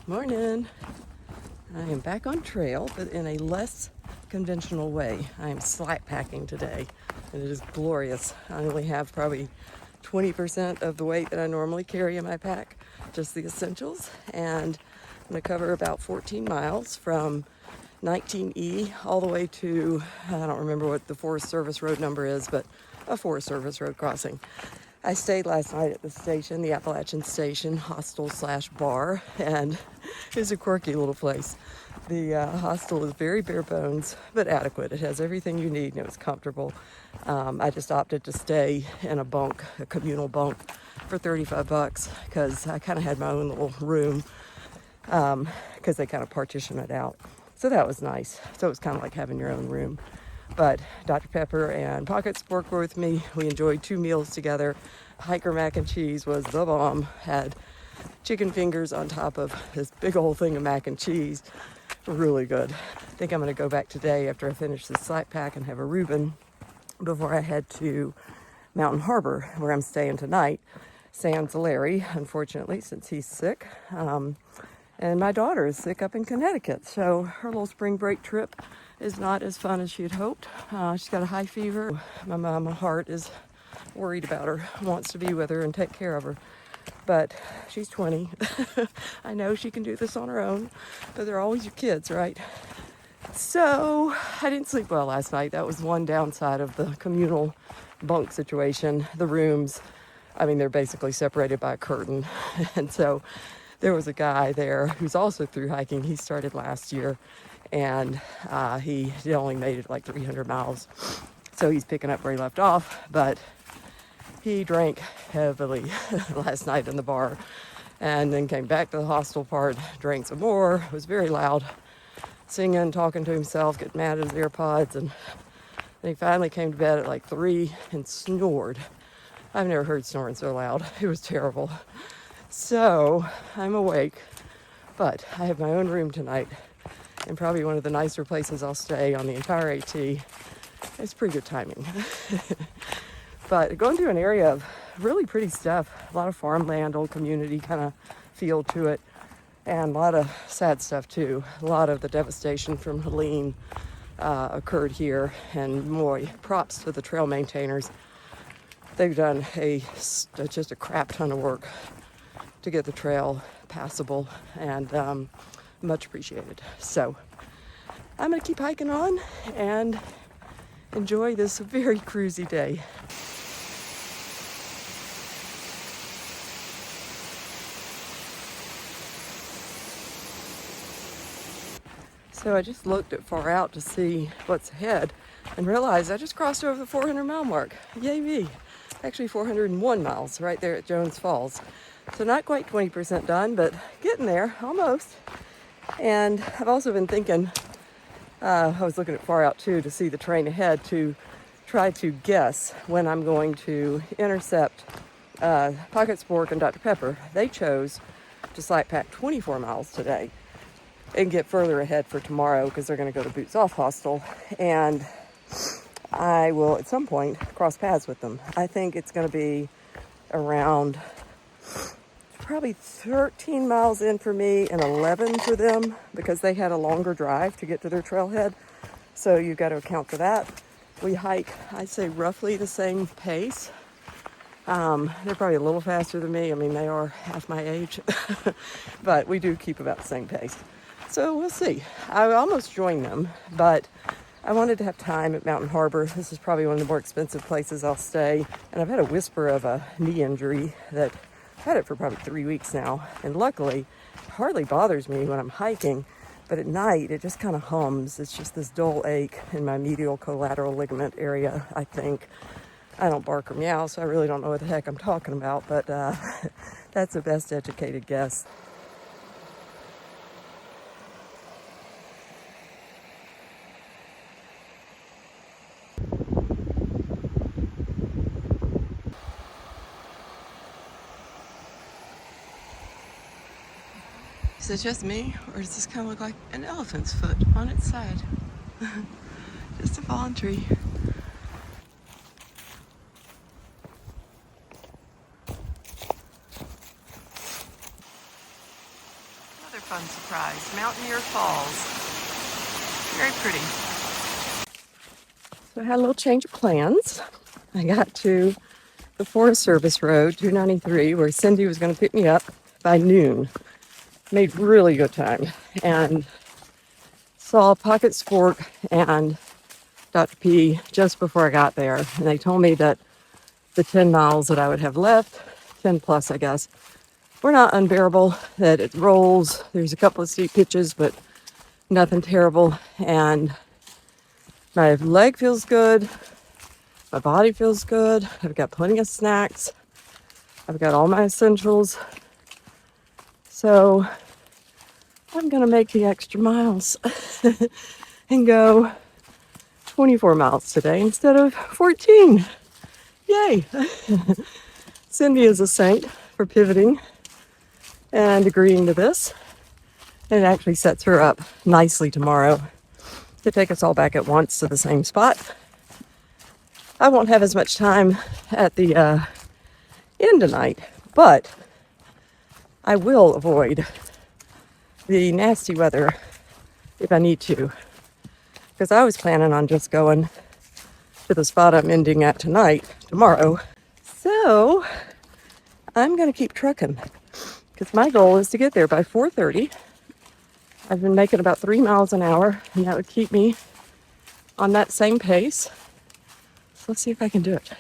Morning. I am back on trail, but in a less conventional way. I am slackpacking today, and it is glorious. I only have probably 20% of the weight that I normally carry in my pack, just the essentials, and I'm going to cover about 14 miles from 19E all the way to, I don't remember what the Forest Service road number is, but a Forest Service road crossing. I stayed last night at the station, the Appalachian station, hostel / bar, and it's a quirky little place. The hostel is very bare bones, but adequate. It has everything you need, and it was comfortable. I just opted to stay in a communal bunk, for $35 because I kind of had my own little room because they kind of partition it out. So that was nice. So it was kind of like having your own room. But Dr. Pepper and Pocket Spork were with me. We enjoyed 2 meals together. Hiker mac and cheese was the bomb. Had chicken fingers on top of this big old thing of mac and cheese. Really good. I think I'm going to go back today after I finish this slack pack and have a Reuben before I head to Mountain Harbor, where I'm staying tonight. Sans Larry, unfortunately, since he's sick. And my daughter is sick up in Connecticut, so her little spring break trip is not as fun as she had hoped. She's got a high fever. My heart is worried about her, wants to be with her and take care of her. But she's 20. I know she can do this on her own, but they're always your kids, right? So I didn't sleep well last night. That was one downside of the communal bunk situation. The rooms, they're basically separated by a curtain. And so there was a guy there who's also through hiking. He started last year, and he only made it like 300 miles. So he's picking up where he left off, but he drank heavily last night in the bar and then came back to the hostel part, drank some more, was very loud, singing, talking to himself, getting mad at his AirPods, and then he finally came to bed at like 3 and snored. I've never heard snoring so loud. It was terrible. So I'm awake, but I have my own room tonight and probably one of the nicer places I'll stay on the entire AT. It's pretty good timing. But going to an area of really pretty stuff, a lot of farmland, old community kind of feel to it, and a lot of sad stuff too. A lot of the devastation from Helene occurred here, and boy, props to the trail maintainers. They've done just a crap ton of work to get the trail passable, and much appreciated. So I'm going to keep hiking on and enjoy this very cruisy day. So I just looked at far out to see what's ahead and realized I just crossed over the 400 mile mark. Yay me. Actually 401 miles right there at Jones Falls. So not quite 20% done, but getting there, almost. And I've also been thinking, I was looking at far out too to see the train ahead to try to guess when I'm going to intercept Pocket Spork and Dr. Pepper. They chose to slack pack 24 miles today and get further ahead for tomorrow because they're going to go to Boots Off Hostel. And I will at some point cross paths with them. I think it's going to be around probably 13 miles in for me and 11 for them because they had a longer drive to get to their trailhead. So you've got to account for that. We hike, I'd say, roughly the same pace. They're probably a little faster than me. They are half my age, but we do keep about the same pace. So we'll see. I almost joined them, but I wanted to have time at Mountain Harbor. This is probably one of the more expensive places I'll stay. And I've had a whisper of a knee injury that I've had it for probably 3 weeks now. And luckily, it hardly bothers me when I'm hiking. But at night, it just kind of hums. It's just this dull ache in my medial collateral ligament area, I think. I don't bark or meow, so I really don't know what the heck I'm talking about. But that's the best educated guess. Is it just me, or does this kind of look like an elephant's foot on its side? Just a fallen tree. fun surprise. Mountaineer Falls. Very pretty. So I had a little change of plans. I got to the Forest Service Road, 293, where Cindy was going to pick me up by noon. Made really good time. And saw Pockets Fork and Dr. P just before I got there. And they told me that the 10 miles that I would have left, 10 plus, I guess, were not unbearable, that it rolls. There's a couple of steep pitches, but nothing terrible. And my leg feels good. My body feels good. I've got plenty of snacks. I've got all my essentials. So I'm going to make the extra miles and go 24 miles today instead of 14. Yay! Cindy is a saint for pivoting and agreeing to this. And it actually sets her up nicely tomorrow to take us all back at once to the same spot. I won't have as much time at the end tonight, but I will avoid the nasty weather if I need to, because I was planning on just going to the spot I'm ending at tomorrow. So I'm going to keep trucking because my goal is to get there by 4:30. I've been making about 3 miles an hour, and that would keep me on that same pace. So let's see if I can do it.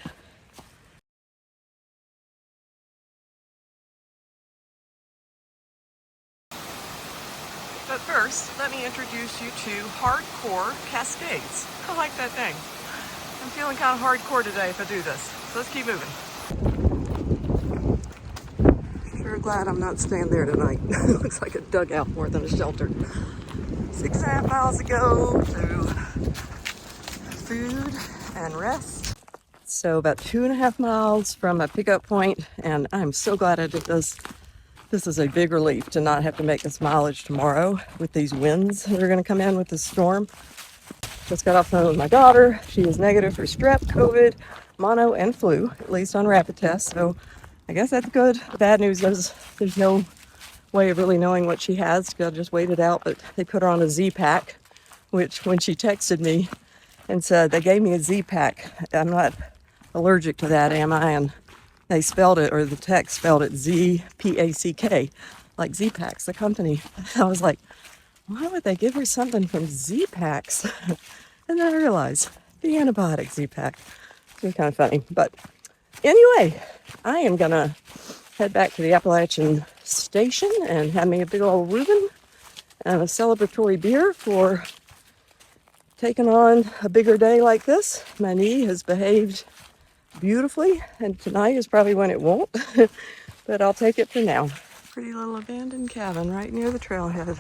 But first, let me introduce you to Hardcore Cascades. I like that thing. I'm feeling kind of hardcore today if I do this. So let's keep moving. Sure glad I'm not staying there tonight. It looks like a dugout more than a shelter. 6.5 miles to go to food and rest. So about 2.5 miles from a pickup point, and I'm so glad I did this. This is a big relief to not have to make this mileage tomorrow with these winds that are going to come in with this storm. Just got off the phone with my daughter. She is negative for strep, COVID, mono, and flu, at least on rapid tests. So I guess that's good. The bad news is there's no way of really knowing what she has. I'll just wait it out. But they put her on a Z-Pack, which when she texted me and said, they gave me a Z-Pack. I'm not allergic to that, am I? And they spelled it, or the text spelled it Z-P-A-C-K, like Z-Packs, the company. I was like, why would they give her something from Z-Packs? And then I realized the antibiotic Z-Pack. It's kind of funny. But anyway, I am going to head back to the Appalachian station and have me a big old Reuben and a celebratory beer for taking on a bigger day like this. My knee has behaved beautifully, and tonight is probably when it won't, but I'll take it for now. Pretty little abandoned cabin right near the trailhead.